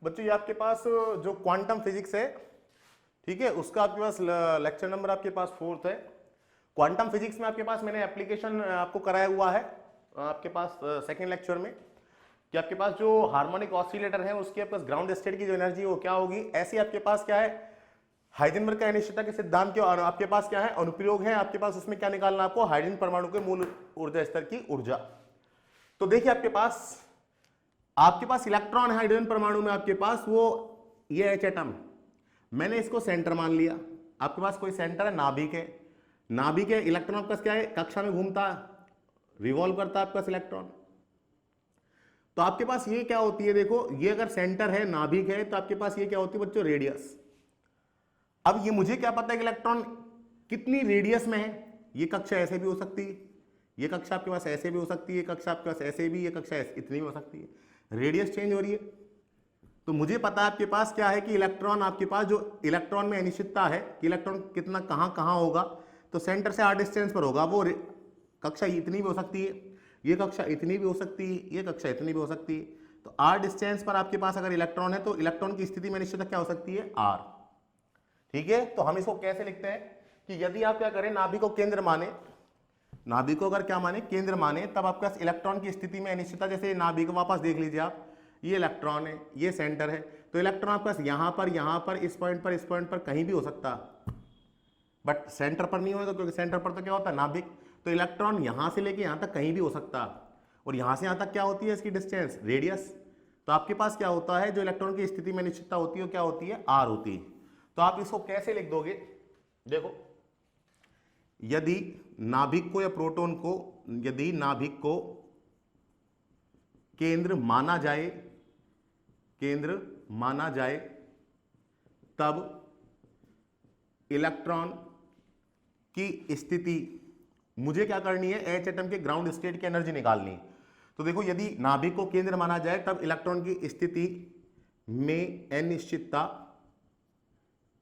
बच्चों ये आपके पास जो क्वांटम फिजिक्स है, ठीक है, उसका आपके पास लेक्चर नंबर आपके पास 4th है। क्वांटम फिजिक्स में आपके पास मैंने एप्लीकेशन आपको कराया हुआ है आपके पास सेकंड लेक्चर में, कि आपके पास जो हार्मोनिक ऑसिलेटर है उसके पास ग्राउंड स्टेट की जो एनर्जी है वो क्या होगी। ऐसे आपके पास क्या है, हाइजेनबर्ग का अनिश्चितता के सिद्धांत के आपके पास क्या है, अनुप्रयोग है आपके पास। उसमें क्या निकालना आपको, हाइड्रोजन परमाणु के मूल ऊर्जा स्तर की ऊर्जा। तो देखिए आपके पास इलेक्ट्रॉन है हाइड्रोजन परमाणु में, आपके पास वो ये एच एटम, मैंने इसको सेंटर मान लिया। आपके पास कोई सेंटर है, नाभिक है, नाभिक है, इलेक्ट्रॉन आपके पास क्या है, कक्षा में घूमता है, रिवॉल्व करता है आपके पास इलेक्ट्रॉन। तो आपके पास ये क्या होती है, देखो ये अगर सेंटर है, नाभिक है, तो आपके पास ये क्या होती है बच्चों, रेडियस। अब ये मुझे क्या पता है कि इलेक्ट्रॉन कितनी रेडियस में है। ये कक्षा ऐसे भी हो सकती है, ये कक्षा आपके पास ऐसे भी हो सकती है, ये कक्षा आपके पास ऐसे भी, ये कक्षा इतनी भी हो सकती है, रेडियस चेंज हो रही है। तो मुझे पता है आपके पास क्या है कि इलेक्ट्रॉन, आपके पास जो इलेक्ट्रॉन में अनिश्चितता है कि इलेक्ट्रॉन कितना कहां होगा, तो सेंटर से r डिस्टेंस पर होगा। वो कक्षा इतनी भी हो सकती है, ये कक्षा इतनी भी हो सकती है, ये कक्षा इतनी भी हो सकती है। तो r डिस्टेंस पर आपके पास अगर इलेक्ट्रॉन है तो इलेक्ट्रॉन की स्थिति में अनिश्चितता क्या हो सकती है, r। ठीक है, तो हम इसको कैसे लिखते हैं कि यदि आप क्या करें, नाभिक को केंद्र माने, नाभिक को अगर क्या माने, केंद्र माने, तब आपके पास इलेक्ट्रॉन की स्थिति में अनिश्चितता, जैसे नाभिक वापस देख लीजिए आप, ये इलेक्ट्रॉन है, ये सेंटर है, तो इलेक्ट्रॉन आपके पास यहां पर, इस पॉइंट पर कहीं भी हो सकता, बट सेंटर पर नहीं होगा, क्योंकि सेंटर पर तो क्या होता है, नाभिक। तो इलेक्ट्रॉन यहां से लेके यहां तक कहीं भी हो सकता, और यहां से यहां तक क्या होती है इसकी डिस्टेंस, रेडियस। तो आपके पास क्या होता है, जो इलेक्ट्रॉन की स्थिति में अनिश्चितता होती है वो क्या होती है, r होती है। तो आप इसको कैसे लिख दोगे, देखो यदि नाभिक को या प्रोटॉन को, यदि नाभिक को केंद्र माना जाए, केंद्र माना जाए, तब इलेक्ट्रॉन की स्थिति मुझे क्या करनी है, एच एटम के ग्राउंड स्टेट की एनर्जी निकालनी है। तो देखो यदि नाभिक को केंद्र माना जाए तब इलेक्ट्रॉन की स्थिति में अनिश्चितता,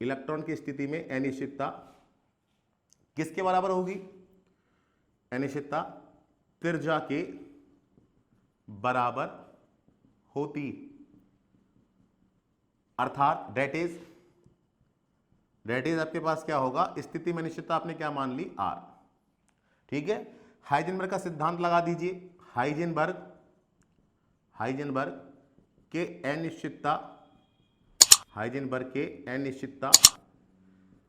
इलेक्ट्रॉन की स्थिति में अनिश्चितता किसके बराबर होगी, अनिश्चितता त्रिज्या के बराबर होती, अर्थात दैट इज आपके पास क्या होगा, स्थिति में अनिश्चितता आपने क्या मान ली, r। ठीक है, हाइजेनबर्ग का सिद्धांत लगा दीजिए, हाइजेनबर्ग के अनिश्चितता, हाइजेनबर्ग के अनिश्चितता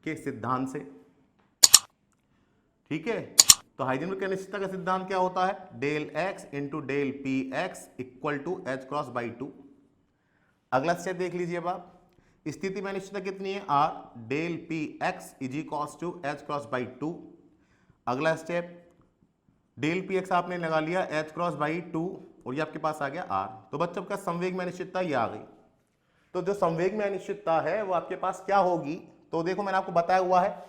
के सिद्धांत से। ठीक है, तो हाइजेनबर्ग के अनिश्चितता का सिद्धांत क्या होता है, del x into del p x equal to h cross by 2। अगला स्टेप देख लीजिए अब आप, स्थिति में अनिश्चितता कितनी है, r, del p x is equals to h cross by 2। अगला स्टेप, डेल पी एक्स आपने लगा लिया एच क्रॉस बाई 2 और ये आपके पास आ गया r। तो बच्चों का संवेग में अनिश्चितता ये आ गई। तो जो संवेग में अनिश्चितता है वो आपके पास क्या होगी, तो देखो मैंने आपको बताया हुआ है,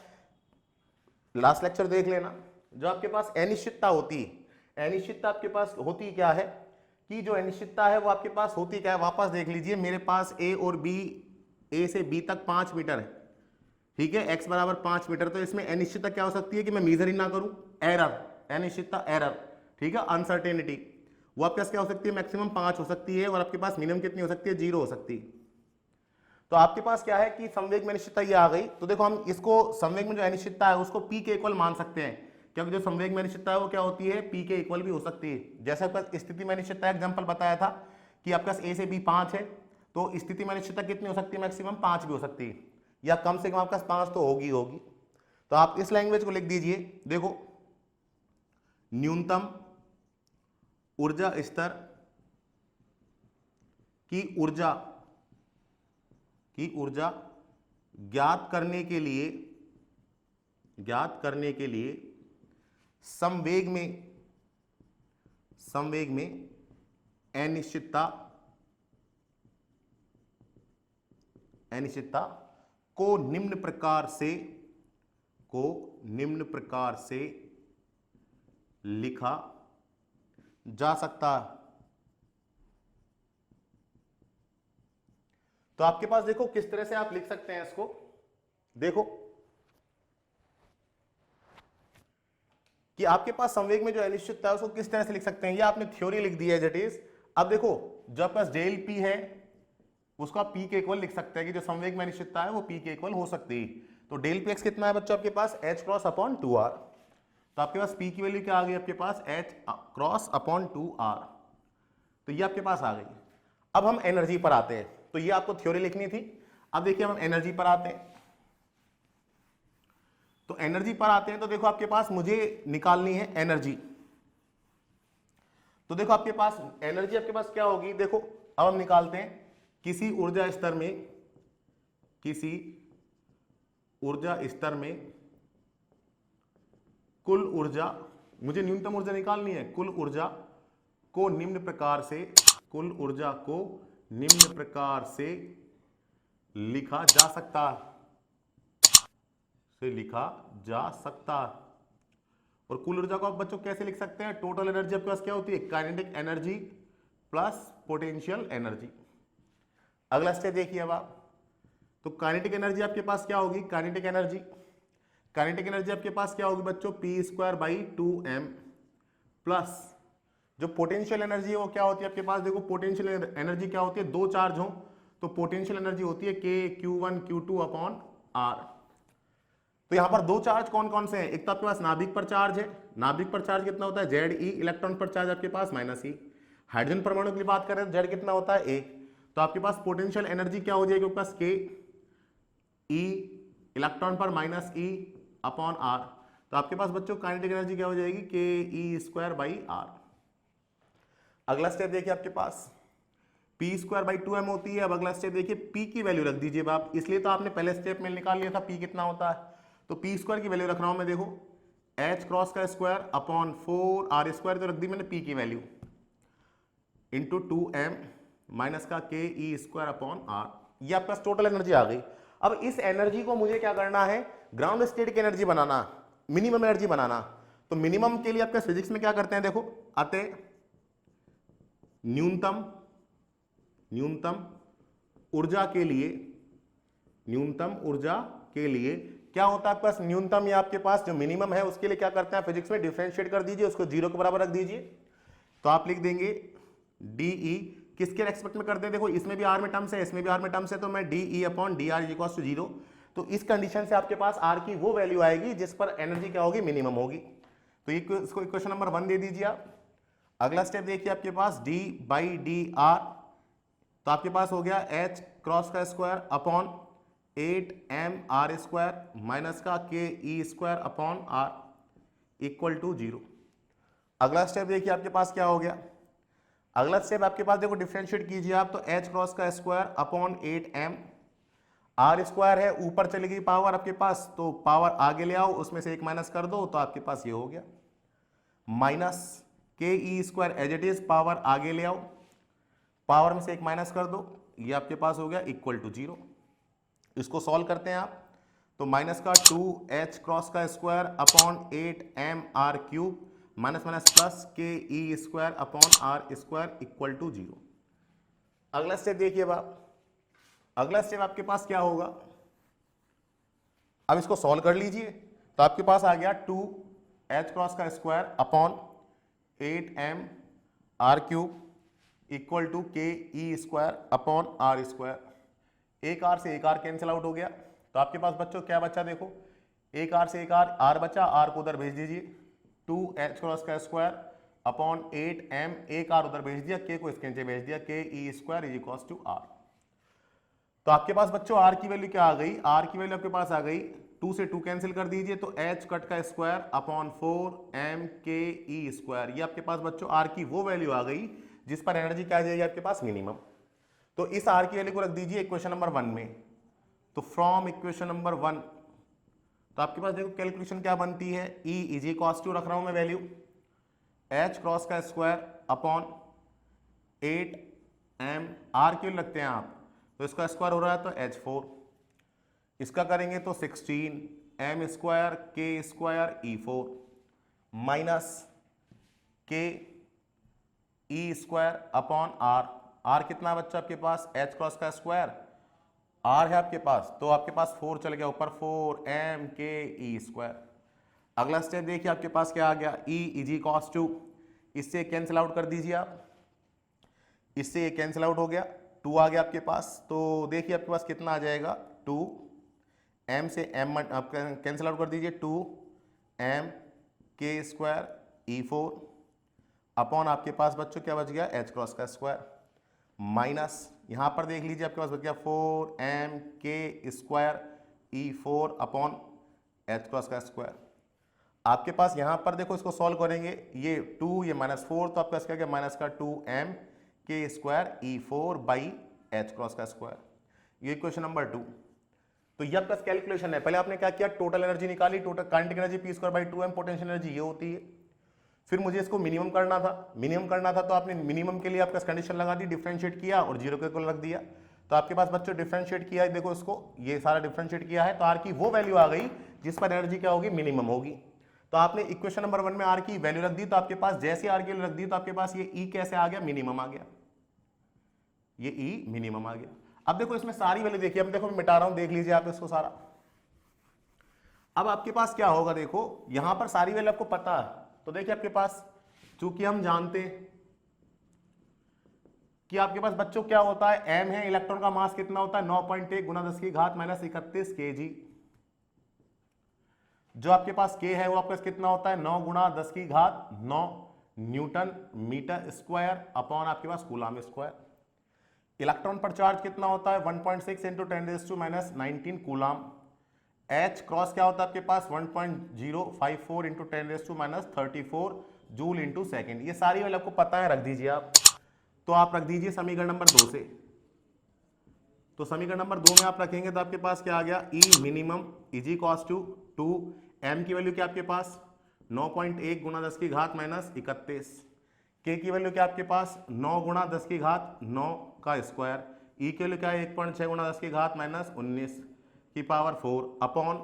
लास्ट लेक्चर देख लेना। जो आपके पास अनिश्चितता होती है, अनिश्चितता आपके पास होती क्या है, कि जो अनिश्चितता है वो आपके पास होती क्या है, वापस देख लीजिए, मेरे पास ए और बी, ए से बी तक 5 मीटर है, ठीक है, x बराबर 5 मीटर। तो इसमें अनिश्चितता क्या हो सकती है कि मैं मेजर ही ना करूं, एरर, अनिश्चितता एरर, ठीक है, अनसर्टेनिटी, वो आपके पास क्या हो सकती है, मैक्सिमम 5 हो सकती है, और आपके पास मिनिमम कितनी हो सकती है, 0 हो सकती है। तो आपके पास क्या है कि संवेग में अनिश्चितता ये आ गई। तो देखो हम इसको संवेग में जो अनिश्चितता है उसको p के इक्वल मान सकते हैं, क्योंकि जो संवेग में अनिश्चितता है वो क्या होती है, p के इक्वल भी हो सकती है। जैसे आपका स्थिति में अनिश्चितता एग्जांपल बताया था कि आपके पास a से b 5 है, तो स्थिति में अनिश्चितता कितनी हो सकती है, मैक्सिमम 5 भी हो सकती है, या कम से कम आपके पास 5 तो होगी होगी। तो आप इस लैंग्वेज को लिख दीजिए, देखो न्यूनतम ऊर्जा स्तर की ऊर्जा ज्ञात करने के लिए संवेग में अनिश्चितता को निम्न प्रकार से लिखा जा सकता है। तो आपके पास देखो किस तरह से आप लिख सकते हैं इसको, देखो कि आपके पास संवेग में जो अनिश्चितता है उसको किस तरह से लिख सकते हैं, ये आपने थ्योरी लिख दी है एज इट इज। अब देखो जो आपके पास डेल पी है, उसको आप पी के इक्वल लिख सकते हैं कि जो संवेग में अनिश्चितता है वो पी के इक्वल हो सकती है। तो डेल पी एक्स कितना है बच्चों आपके पास, एच क्रॉस अपॉन 2r। तो आपके पास पी की वैल्यू क्या आ गई आपके पास, एच क्रॉस अपॉन 2r। तो ये आपके पास आ गई। अब हम एनर्जी पर आते हैं, तो ये आपको थ्योरी लिखनी थी। अब देखिए हम एनर्जी पर आते हैं। तो एनर्जी पर आते हैं तो देखो आपके पास मुझे निकालनी है एनर्जी। तो देखो आपके पास एनर्जी आपके पास क्या होगी, देखो अब हम निकालते हैं किसी ऊर्जा स्तर में कुल ऊर्जा, मुझे न्यूनतम ऊर्जा निकालनी है, कुल ऊर्जा को निम्न प्रकार से लिखा जा सकता। और कुल ऊर्जा को आप बच्चों कैसे लिख सकते हैं, टोटल एनर्जी आपके पास क्या होती है, kinetic energy plus potential energy. अगला स्टेप देखिए अब आप, तो काइनेटिक एनर्जी आपके पास क्या होगी, काइनेटिक एनर्जी आपके पास क्या होगी बच्चों, p²/2m प्लस जो पोटेंशियल एनर्जी है वो क्या होती है आपके पास, देखो पोटेंशियल एनर्जी क्या होती है, दो चार्ज हो तो पोटेंशियल एनर्जी होती है k(q1 q2) अपॉन r। तो यहां पर दो चार्ज कौन कौन से हैं, एक तो आपके पास नाभिक पर चार्ज है, नाभिक पर चार्ज कितना होता है Ze, इलेक्ट्रॉन पर चार्ज आपके पास -e। हाइड्रोजन परमाणु की बात करें तो Z कितना होता है A। तो आपके पास पोटेंशियल एनर्जी क्या हो जाएगी आपके पास, k E इलेक्ट्रॉन पर -e अपॉन r। तो आपके पास बच्चों काइनेटिक एनर्जी क्या हो जाएगी, ke²/r। अगला स्टेप देखिए आपके पास p²/2m होती है। अब अगला स्टेप देखिए p की वैल्यू रख दीजिए आप, इसलिए तो आपने पहले स्टेप में निकाल लिया था p कितना होता है। तो p² की वैल्यू रख रहा हूं मैं, देखो h क्रॉस का स्क्वायर अपॉन 4r², तो रख दी मैंने p की वैल्यू इंटू 2m माइनस का ke² अपॉन r। ये आपके पास टोटल एनर्जी आ गई। अब इस एनर्जी को मुझे क्या करना है, ग्राउंड स्टेट की एनर्जी बनाना, मिनिमम एनर्जी बनाना। तो मिनिमम के लिए आपका फिजिक्स में क्या करते हैं, देखो आते न्यूनतम ऊर्जा के लिए क्या होता है आपके पास, न्यूनतम या आपके पास जो मिनिमम है उसके लिए क्या करते हैं फिजिक्स में, डिफरेंशिएट कर दीजिए, उसको 0 के बराबर रख दीजिए। तो आप लिख देंगे DE किसके रेस्पेक्ट में करते हैं, देखो इसमें भी r में टर्म्स है, इसमें भी r में टर्म्स है, तो मैं DE upon dr is equal to 0। तो इस कंडीशन से आपके पास r की वो वैल्यू आएगी जिस पर एनर्जी क्या होगी, मिनिमम होगी। तो इसको इक्वेशन नंबर 1 दे दीजिए आप। अगला स्टेप देखिए आपके पास d/dr, तो आपके पास हो गया h क्रॉस का स्क्वायर अपॉन 8mr² माइनस का ke² upon r equal to 0। अगला स्टेप देखिए आपके पास क्या हो गया, अगला स्टेप आपके पास देखो डिफरेंशिएट कीजिए आप, तो h क्रॉस का स्क्वायर अपॉन 8m, r² है ऊपर चली गई पावर आपके पास, तो पावर आगे ले आओ, उसमें से एक माइनस कर दो, तो आपके पास ये हो गया minus ke² as it is, power आगे ले आओ, पावर में से एक माइनस कर दो, ये आपके पास हो गया इक्वल टू 0। इसको सॉल्व करते हैं आप, तो माइनस का 2h क्रॉस का square upon 8mr³ minus minus plus ke² upon r² equal to 0। अगला स्टेप देखिए आप, अगला स्टेप आपके पास क्या होगा, अब इसको सॉल्व कर लीजिए, तो आपके पास आ गया 2h क्रॉस का square upon 8mr³ equal to ke² upon r²। एक r से एक r कैंसिल आउट हो गया, तो आपके पास बच्चों क्या बचा, देखो एक r से एक r बचा, r को उधर भेज दीजिए, 2h क्रॉस का स्क्वायर अपॉन 8m, एक r उधर भेज दिया, k को इसके नीचे भेज दिया, ke² is equal to r। तो आपके पास बच्चों r की वैल्यू क्या आ गई, r की वैल्यू आपके पास आ गई 2 से 2 कैंसिल कर दीजिए, तो h कट का स्क्वायर अपॉन 4m ke²। ये आपके पास बच्चों r की वो वैल्यू आ गई जिस पर एनर्जी क्या आ जाएगी आपके पास, मिनिमम। तो इस r की वैल्यू को रख दीजिए इक्वेशन नंबर 1 में, तो फ्रॉम इक्वेशन नंबर 1, तो आपके पास देखो कैलकुलेशन क्या बनती है, E इज इक्वल टू, रख रहा हूं मैं वैल्यू h क्रॉस का स्क्वायर अपॉन 8m, r क्यों लगते हैं आप, तो इसका स्क्वायर हो रहा है तो h4, इसका करेंगे तो 16m² k² e4 minus ke² upon r। r कितना बच्चा आपके पास, h क्रॉस का स्क्वायर, r है आपके पास, तो आपके पास 4 चल गया ऊपर, 4m ke²। अगला स्टेप देखिए आपके पास क्या आ गया, E इज इक्वल टू, इससे कैंसिल आउट कर दीजिए आप, इससे ये कैंसिल आउट हो गया, 2 आ गया आपके पास, तो देखिए आपके पास कितना आ जाएगा 2 m से m आप कैंसिल आउट कर दीजिए, 2 m k square E4 upon आपके पास बच्चों क्या बच गया h क्रॉस का स्क्वायर, माइनस यहां पर देख लीजिए आपके पास बच गया 4m k square E4 upon h cross का स्क्वायर। आपके पास यहां पर देखो इसको सॉल्व करेंगे, ये 2 ये -4 तो आपके पास क्या गया माइनस का 2m k square E4 by h cross का स्क्वायर, ये क्वेश्चन नंबर 2। तो ये आपका कैलकुलेशन है। पहले आपने क्या किया, टोटल एनर्जी निकाली, total kinetic energy P square by 2m, potential energy ये होती है। फिर मुझे इसको मिनिमम करना था, तो आपने मिनिमम के लिए आपका कंडीशन लगा दी, डिफरेंशिएट किया और जीरो के इक्वल रख दिया। तो आपके पास बच्चों डिफरेंशिएट किया है, देखो इसको ये सारा डिफरेंशिएट किया है, तो आर की वो वैल्यू आ गई जिस पर एनर्जी क्या होगी, मिनिमम होगी। तो आपने इक्वेशन नंबर 1 में आर की वैल्यू रख दी, तो आपके पास जैसे आर की वैल्यू रख दी तो आपके पास ये ई कैसे आ गया, मिनिमम आ गया, ये ई मिनिमम आ गया। अब देखो इसमें सारी वैल्यू देखिए, अब देखो मैं मिटा रहा हूं, देख लीजिए आप इसको सारा। अब आपके पास क्या होगा, देखो यहां पर सारी वैल्यू आपको पता है, तो देखिए आपके पास चूंकि हम जानते हैं कि आपके पास बच्चों क्या होता है, m है, इलेक्ट्रॉन का मास कितना होता है 9.1 गुना 10 की घात माइनस 31 kg। जो आपके पास k है वो आपके पास कितना होता है 9 गुना 10 की घात 9 न्यूटन मीटर स्क्वायर अपॉन आपके पास कूलम स्क्वायर। इलेक्ट्रॉन पर चार्ज कितना होता है 1.6 इंटू 10⁻⁹ कूलम। h क्रॉस क्या होता है आपके पास 1.054 इंटू 10⁻34 जूल इंटू सेकेंड। ये सारी वैल्यू आपको पता है, रख दीजिए आप। तो आप रख दीजिए समीकरण नंबर 2 से, तो समीकरण नंबर 2 में आप रखेंगे तो आपके पास क्या आ गया, E minimum is equals to 2 m की वैल्यू क्या आपके पास 9.1 गुना 10 की घात माइनस 31, k की वैल्यू क्या आपके पास 9 गुना 10 की घात 9 का स्क्वायर, e की वैल्यू क्या है 1.6 गुना 10 की घात माइनस 19 की पावर 4 अपॉन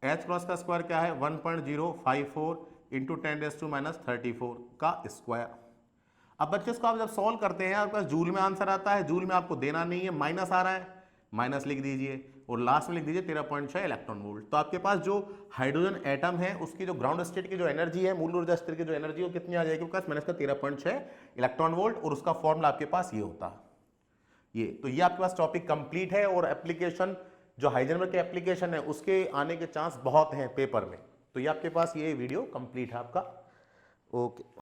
h क्रॉस का स्क्वायर क्या है 1.054 इंटू 10⁻34 का स्क्वायर। अब बच्चों इसको आप जब सॉल्व करते हैं आपके पास जूल में आंसर आता है, जूल में आपको देना नहीं है, माइनस आ रहा है, माइनस लिख दीजिए और लास्ट में लिख दीजिए 13.6 इलेक्ट्रॉन वोल्ट। तो आपके पास जो हाइड्रोजन एटम है उसकी जो ग्राउंड स्टेट की जो एनर्जी है, मूल ऊर्जा स्तर की जो एनर्जी, वो कितनी आ जाएगी आपके पास माइनस का 13.6 इलेक्ट्रॉन वोल्ट, और उसका फॉर्मूला आपके पास ये होता है। ये तो ये आपके पास टॉपिक कंप्लीट है, और एप्लीकेशन जो हाइजेनबर्ग के एप्लीकेशन है उसके आने के चांस बहुत हैं पेपर में। तो ये आपके पास ये वीडियो कंप्लीट है आपका। ओके।